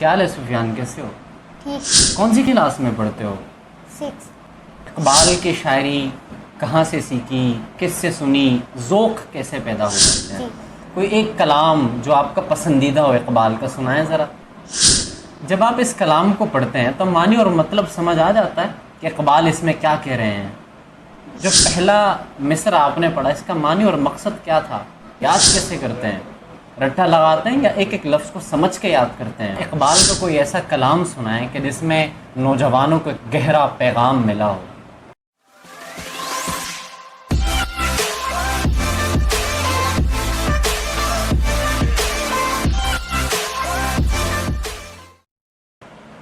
کیا حال ہے سفیان، کیسے ہو؟ ٹھیک۔ کون سی کلاس میں پڑھتے ہو؟ 6۔ اقبال کی شاعری کہاں سے سیکھی، کس سے سنی، ذوق کیسے پیدا ہو جاتے ہیں؟ کوئی ایک کلام جو آپ کا پسندیدہ ہو اقبال کا سنائیں ذرا۔ جب آپ اس کلام کو پڑھتے ہیں تو معنی اور مطلب سمجھ آ جاتا ہے کہ اقبال اس میں کیا کہہ رہے ہیں؟ جو پہلا مصرع آپ نے پڑھا، اس کا معنی اور مقصد کیا تھا؟ یاد کیسے کرتے ہیں؟ رٹا لگاتے ہیں یا ایک ایک لفظ کو سمجھ کے یاد کرتے ہیں؟ اقبال کا کوئی ایسا کلام سنائیں کہ جس میں نوجوانوں کو ایک گہرا پیغام ملا ہو۔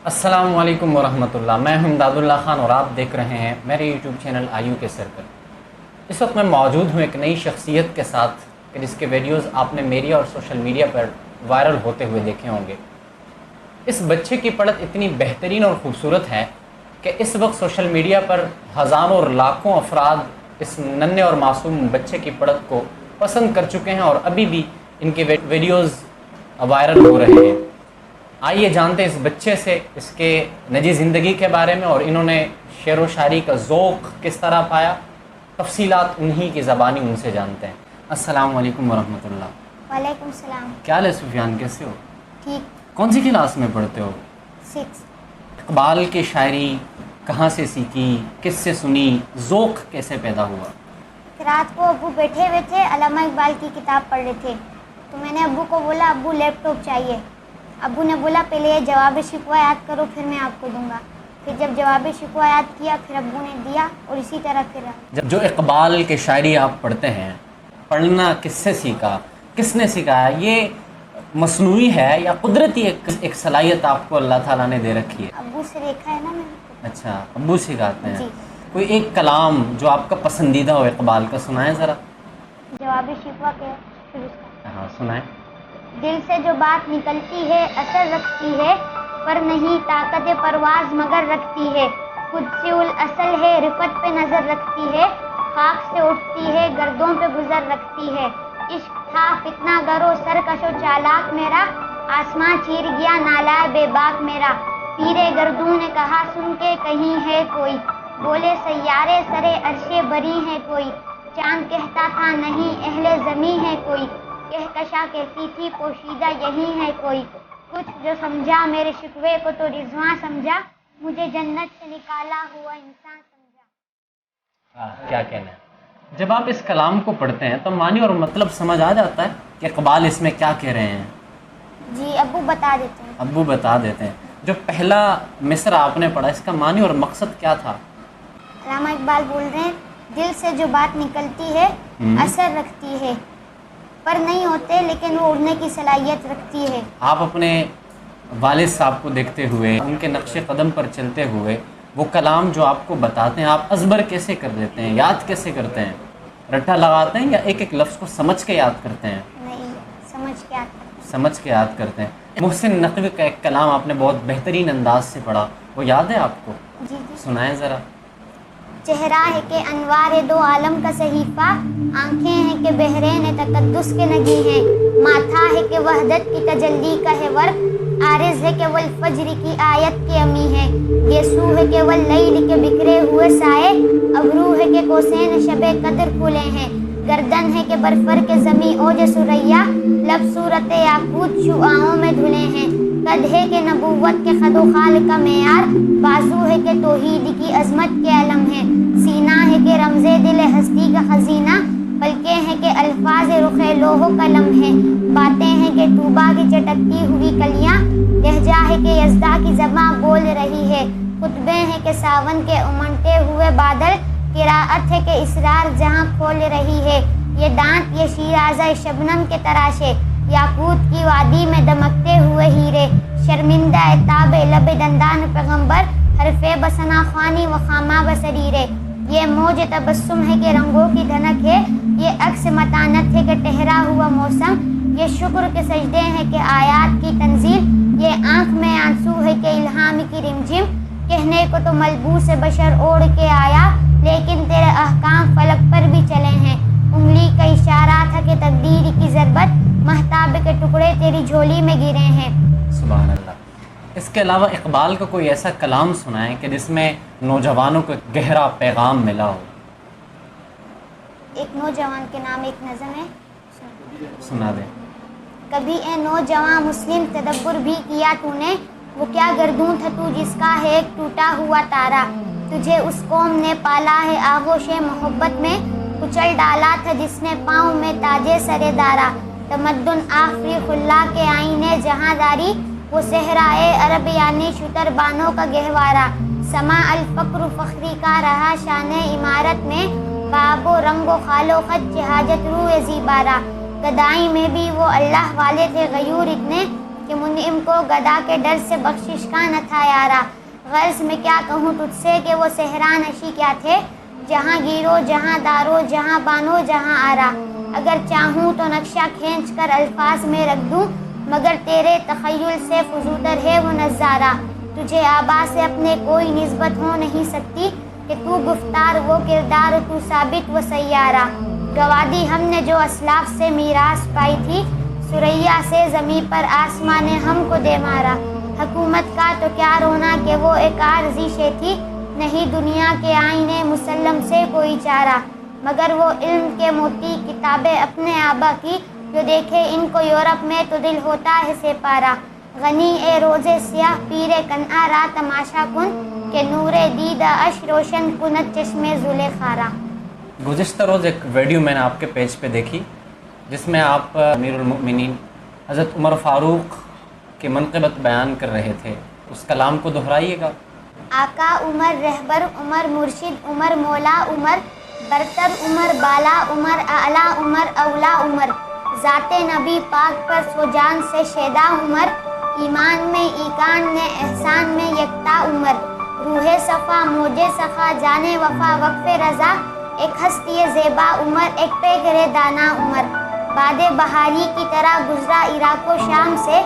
السلام علیکم ورحمۃ اللہ، میں ہوں امداد اللہ خان اور آپ دیکھ رہے ہیں میرے یوٹیوب چینل آیو کے سر پر۔ اس وقت میں موجود ہوں ایک نئی شخصیت کے ساتھ کہ جس کے ویڈیوز آپ نے میڈیا اور سوشل میڈیا پر وائرل ہوتے ہوئے دیکھے ہوں گے۔ اس بچے کی پڑھت اتنی بہترین اور خوبصورت ہے کہ اس وقت سوشل میڈیا پر ہزاروں اور لاکھوں افراد اس ننھے اور معصوم بچے کی پڑھت کو پسند کر چکے ہیں اور ابھی بھی ان کے ویڈیوز وائرل ہو رہے ہیں۔ آئیے جانتے ہیں اس بچے سے اس کے نجی زندگی کے بارے میں اور انہوں نے شعر و شاعری کا ذوق کس طرح پایا، تفصیلات انہی کی زبانی ان سے جانتے ہیں۔ السلام علیکم ورحمۃ اللہ۔ وعلیکم السلام۔ کیا حال ہے سفیان، کیسے ہو؟ ٹھیک۔ کون سی کلاس میں پڑھتے ہو؟ 6۔ اقبال کی شاعری کہاں سے سیکھی، کس سے سنی، ذوق کیسے پیدا ہوا؟ رات کو ابو بیٹھے ہوئے تھے، علامہ اقبال کی کتاب پڑھ رہے تھے، تو میں نے ابو کو بولا ابو لیپ ٹاپ چاہیے۔ ابو نے بولا پہلے یہ جواب شکوہ یاد کرو پھر میں آپ کو دوں گا۔ پھر جب جواب شکوہ یاد کیا پھر ابو نے دیا اور اسی طرح پھر جو اقبال کی شاعری آپ پڑھتے ہیں، پڑھنا کس سے سیکھا، کس نے سکھایا؟ یہ مصنوعی ہے یا قدرتی ایک صلاحیت آپ کو اللہ تعالیٰ نے دے رکھی ہے؟ ابو سے دیکھا ہے نا میں نے۔ اچھا، ابو سکھاتے ہیں۔ جی۔ کوئی ایک کلام جو آپ کا پسندیدہ ہو اقبال کا سنائیں ذرا۔ جواب شکوہ کے شروع سے۔ ہاں سنائیں۔ دل سے جو بات نکلتی ہے اثر رکھتی ہے، پر نہیں طاقت پرواز مگر رکھتی ہے۔ خود سے الاصل ہے رفت پہ نظر رکھتی ہے، خاک سے اٹھتی ہے گردوں پہ گزر رکھتی ہے۔ عشق تھا فتنہ گرو سرکش و چالاک میرا، آسماں چیر گیا نالہ بے باک میرا۔ پیرے گردوں نے کہا سن کے کہیں ہے کوئی، بولے سیارے سرے عرش بری ہے کوئی۔ چاند کہتا تھا نہیں اہل زمیں ہے کوئی، کہکشاں کہتی تھی پوشیدہ یہی ہے کوئی۔ کچھ جو سمجھا میرے شکوے کو تو رضواں سمجھا، مجھے جنت سے نکالا ہوا انسان سمجھا۔ کیا کہنا ہے؟ جب آپ اس کلام کو پڑھتے ہیں تو معنی اور مطلب سمجھ آ جاتا ہے کہ اقبال اس میں کیا کہہ رہے ہیں؟ جی ابو بتا دیتے ہیں۔ ابو بتا دیتے ہیں۔ جو پہلا مصرع آپ نے پڑھا، اس کا معنی اور مقصد کیا تھا؟ علامہ اقبال بول رہے ہیں دل سے جو بات نکلتی ہے اثر رکھتی ہے، پر نہیں ہوتے لیکن وہ اڑنے کی صلاحیت رکھتی ہے۔ آپ اپنے والد صاحب کو دیکھتے ہوئے، ان کے نقش قدم پر چلتے ہوئے، وہ کلام جو آپ کو بتاتے ہیں آپ ازبر کیسے کر دیتے ہیں، یاد کیسے کرتے ہیں؟ رٹا لگاتے ہیں یا ایک ایک لفظ کو سمجھ کے یاد کرتے ہیں؟ نہیں، سمجھ کے آتا ہے۔ سمجھ کے یاد کرتے ہیں۔ محسن نقوی کا ایک کلام آپ نے بہت بہترین انداز سے پڑھا، وہ یاد ہے آپ کو؟ جی جی۔ سنائیں ذرا۔ چہرہ ہے کہ انوار دو عالم کا صحیفہ، آنکھیں ہیں کہ بحرین تقدس کے نگی ہیں، ماتھا ہے کہ وحدت کی تجلی کا ہے ورق، عارض ہے کہ والفجر کی آیت کے امی ہے، یسوع ہے کہ واللیل کے بکھرے ہوئے سائے، ابرو ہے کہ کوسین شب قدر کھلے ہیں، گردن ہے کہ برفر کے زمیں اوج سریا، لب صورت یاقوت شعاعوں میں دھلے ہیں، قد ہے کہ نبوت کے خد و خال کا معیار، بازو ہے کہ توحید کی عظمت کے علم ہے، سینہ ہے کہ رمز دل ہستی کا خزینہ، پلکیں ہیں کہ الفاظ رخ لوح قلم ہے، باتیں ہیں کہ طوبا کی چٹکتی ہوئی کلیاں، لہجہ ہے کہ یزدہ کی زباں بول رہی ہے، خطبے ہیں کہ ساون کے امنٹے ہوئے بادل، قرأت ہے کہ اسرار جہاں کھول رہی ہے، یہ دانت یہ شیرازہ شبنم کے تراشے، یاقوت کی وادی میں دمکتے ہوئے ہیرے، شرمندہ تاب لب دندان پیغمبر، حرف بسنا خوانی و خامہ بسریرے، یہ موج تبسم ہے کہ رنگوں کی دھنک ہے، یہ عکس متانت ہے کہ ٹہرا ہوا موسم، یہ شکر کے سجدے ہیں کہ آیات کی تنزیل، یہ آنکھ میں آنسو ہے کہ الہام کی رمجم، کہنے کو تو ملبوس بشر اوڑھ کے آیا، لیکن تیرے احکام فلک پر بھی چلے ہیں، انگلی کا اشارہ تھا کہ تقدیر کی ضربت، مہتاب کے ٹکڑے تیری جھولی میں گرے ہیں۔ سبحان اللہ۔ اس کے علاوہ اقبال کا کوئی ایسا کلام سنائیں کہ جس میں نوجوانوں کو گہرا پیغام ملا ہو. ایک نوجوان کے نام ایک نظم ہے، سنا دیں. کبھی اے نوجوان مسلم تدبر بھی کیا تو نے، وہ کیا گردوں تھا تو جس کا ہے ایک ٹوٹا ہوا تارا. تجھے اس قوم نے پالا ہے آغوش محبت میں، کچل ڈالا تھا جس نے پاؤں میں تاجے سرے دارا. تمدن آخری خلا کے آئینے جہاں داری، وہ صحرائے عرب یعنی شتر بانوں کا گہوارہ. سما الفقر فخری کا رہا شان عمارت میں، باب و رنگ و خال و خط حاجت روئے زیبارہ. گدائی میں بھی وہ اللہ والے تھے غیور اتنے، کہ منعم کو گدا کے ڈر سے بخشش کا نہ تھا یارا. غرض میں کیا کہوں تجھ سے کہ وہ صحرا نشی کیا تھے، جہاں گیرو جہاں دارو جہاں بانو جہاں آرا. اگر چاہوں تو نقشہ کھینچ کر الفاظ میں رکھ دوں، مگر تیرے تخیل سے فزودر ہے وہ نظارہ. تجھے آبا سے اپنے کوئی نسبت ہو نہیں سکتی، کہ تو گفتار وہ کردار تو ثابت وہ سیارہ. گوادی ہم نے جو اسلاف سے میراث پائی تھی، سریا سے زمیں پر آسمان نے ہم کو دے مارا. حکومت کا تو کیا رونا کہ وہ ایک عارضی شے تھی، نہیں دنیا کے آئینے مسلم سے کوئی چارہ. مگر وہ علم کے موتی کتابیں اپنے آبا کی، جو دیکھے ان کو یورپ میں تو دل ہوتا ہے سے پارا. غنی اے روزے سیاہ پیر کنعا را تماشا کن، کہ نور دیدہ اش روشن کنت چشمے زلیخارا. گزشتہ روز ایک ویڈیو میں نے آپ کے پیج پہ دیکھی جس میں آپ امیر المؤمنین حضرت عمر فاروق کی منقبت بیان کر رہے تھے. اس کلام کو دہرائیے گا. آقا عمر رہبر عمر مرشد عمر مولا عمر، برتر عمر بالا عمر اعلیٰ عمر اولا عمر. ذات نبی پاک پر سو جان سے شیدا عمر، ایمان میں ایقان میں احسان میں یکتا عمر. روح صفا موج سخا جانے وفا وقف رضا، ایک ہستی زیبا عمر ایک پیغرے دانا عمر. باد بہاری کی طرح گزرا عراق و شام سے،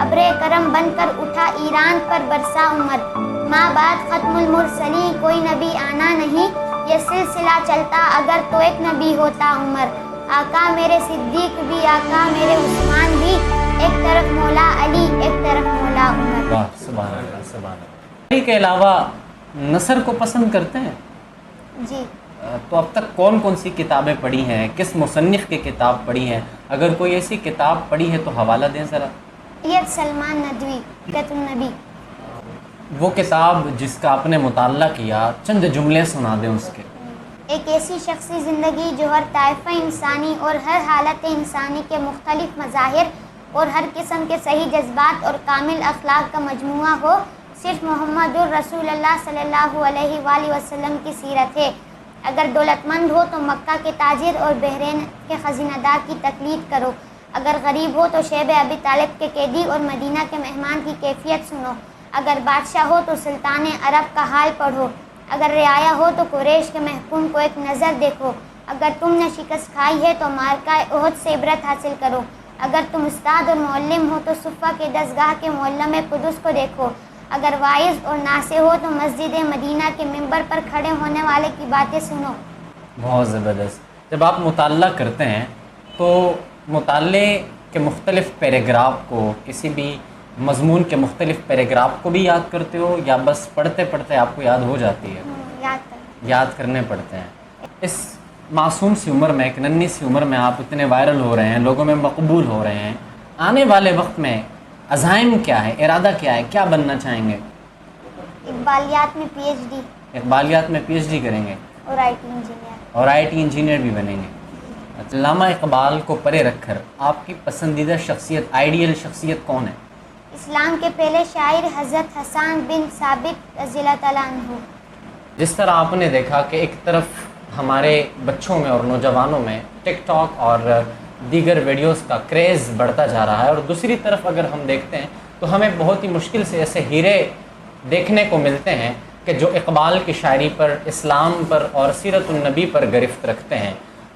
ابر کرم بن کر اٹھا ایران پر برسا عمر. ماں بعد ختم المرسلین کوئی نبی آنا نہیں، یہ سلسلہ چلتا اگر تو ایک نبی ہوتا عمر. آقا میرے صدیق بھی آقا میرے عثمان بھی، ایک طرف مولا علی ایک طرف مولا عمر. واہ سبحان اللہ سبحان اللہ. علی کے علاوہ نثر کو پسند کرتے ہیں؟ جی. تو اب تک کون کون سی کتابیں پڑھی ہیں، کس مصنف کی کتاب پڑھی ہیں؟ اگر کوئی ایسی کتاب پڑھی ہے تو حوالہ دیں ذرا. سید سلمان ندوی فقہ النبی. وہ کتاب جس کا آپ نے مطالعہ کیا، چند جملے سنا دیں اس کے. ایک ایسی شخصی زندگی جو ہر طائفہ انسانی اور ہر حالت انسانی کے مختلف مظاہر اور ہر قسم کے صحیح جذبات اور کامل اخلاق کا مجموعہ ہو، صرف محمد الرسول اللہ صلی اللہ علیہ وآلہ وسلم کی سیرت ہے. اگر دولت مند ہو تو مکہ کے تاجر اور بحرین کے خزینہ دار کی تقلید کرو. اگر غریب ہو تو شیب ابی طالب کے قیدی اور مدینہ کے مہمان کی کیفیت سنو. اگر بادشاہ ہو تو سلطان عرب کا حال پڑھو. اگر رعایا ہو تو قریش کے محکوم کو ایک نظر دیکھو. اگر تم نے شکست کھائی ہے تو معرکہ احد سے عبرت حاصل کرو. اگر تم استاد اور معلم ہو تو صفہ کے دستگاہ کے معلم قدس کو دیکھو. اگر واعظ اور ناصح ہو تو مسجد مدینہ کے منبر پر کھڑے ہونے والے کی باتیں سنو. بہت زبردست. جب آپ مطالعہ کرتے ہیں تو مطالعے کے مختلف پیراگراف کو، کسی بھی مضمون کے مختلف پیراگراف کو بھی یاد کرتے ہو، یا بس پڑھتے پڑھتے آپ کو یاد ہو جاتی ہے؟ یاد کرنے پڑتے ہیں. اس معصوم سی عمر میں، ایک ننھی سی عمر میں آپ اتنے وائرل ہو رہے ہیں، لوگوں میں مقبول ہو رہے ہیں. آنے والے وقت میں عزائم کیا ہے، ارادہ کیا ہے، کیا بننا چاہیں گے؟ اقبالیات میں پی ایچ ڈی. اقبالیات میں پی ایچ ڈی کریں گے اور آئی ٹی انجینئر. اور آئی ٹی انجینئر بھی بنیں گے. علامہ اقبال کو پرے رکھ کر آپ کی پسندیدہ شخصیت، آئیڈیل شخصیت کون ہے؟ اسلام کے پہلے شاعر حضرت حسان بن ثابت رضی اللہ تعالیٰ عنہ. جس طرح آپ نے دیکھا کہ ایک طرف ہمارے بچوں میں اور نوجوانوں میں ٹک ٹاک اور دیگر ویڈیوز کا کریز بڑھتا جا رہا ہے، اور دوسری طرف اگر ہم دیکھتے ہیں تو ہمیں بہت ہی مشکل سے ایسے ہیرے دیکھنے کو ملتے ہیں کہ جو اقبال کی شاعری پر، اسلام پر اور سیرت النبی پر گرفت رکھتے ہیں.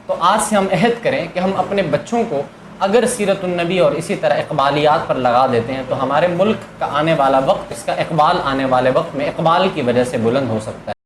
تو آج سے ہم عہد کریں کہ ہم اپنے بچوں کو اگر سیرت النبی اور اسی طرح اقبالیات پر لگا دیتے ہیں تو ہمارے ملک کا آنے والا وقت، اس کا اقبال آنے والے وقت میں اقبال کی وجہ سے بلند ہو سکتا ہے.